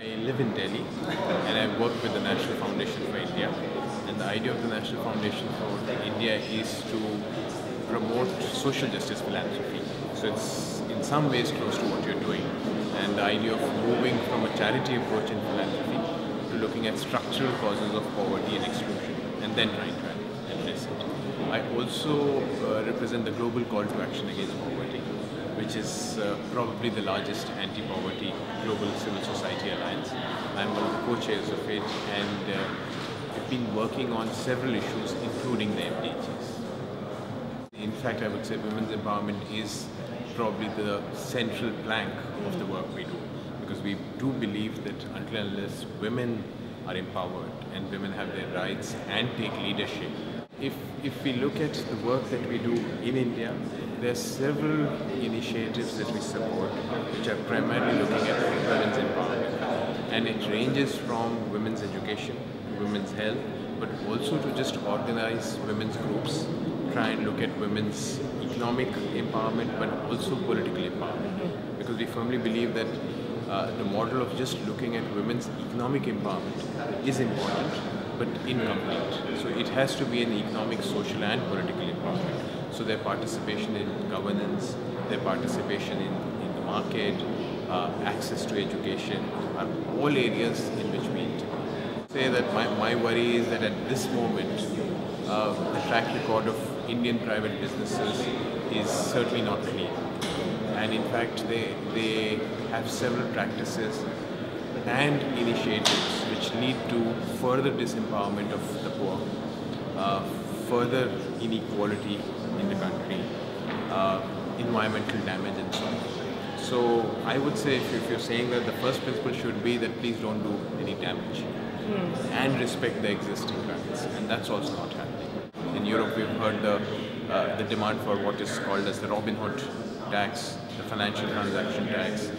I live in Delhi and I work with the National Foundation for India. And the idea of the National Foundation for India is to promote social justice philanthropy. So it's in some ways close to what you're doing. And the idea of moving from a charity approach in philanthropy to looking at structural causes of poverty and exclusion and then trying to address it. I also represent the Global Call to Action Against Poverty, which is probably the largest anti-poverty global civil society alliance. I'm one of the co-chairs of it, and we've been working on several issues, including the MDGs. In fact, I would say women's empowerment is probably the central plank of the work we do, because we do believe that until and unless women are empowered and women have their rights and take leadership, if we look at the work that we do in India, there are several initiatives that we support which are primarily looking at women's empowerment. And it ranges from women's education, women's health, but also to just organize women's groups, try and look at women's economic empowerment, but also political empowerment. Because we firmly believe that the model of just looking at women's economic empowerment is important, but incomplete. So it has to be an economic, social and political empowerment. So their participation in governance, their participation in the market, access to education are all areas in which we intervene. Say that my worry is that at this moment, the track record of Indian private businesses is certainly not clean. And in fact, they have several practices and initiatives which lead to further disempowerment of the poor, further inequality in the country, environmental damage and so on. So I would say if you're saying that the first principle should be that please don't do any damage and respect the existing rights, and that's also not happening. In Europe we've heard the demand for what is called as the Robin Hood tax, the financial transaction tax.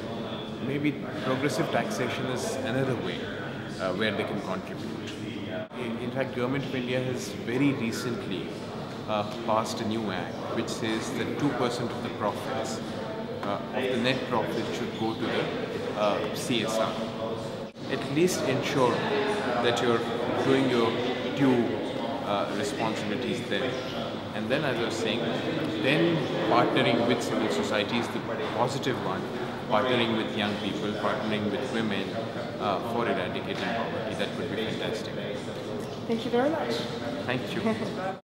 Maybe progressive taxation is another way where they can contribute. In fact, Government of India has very recently passed a new act which says that 2% of the profits, of the net profit, should go to the CSR. At least ensure that you're doing your due responsibilities there. And then, as I was saying, then partnering with civil society is the positive one, partnering with young people, partnering with women for eradicating poverty. That would be fantastic. Thank you very much. Thank you.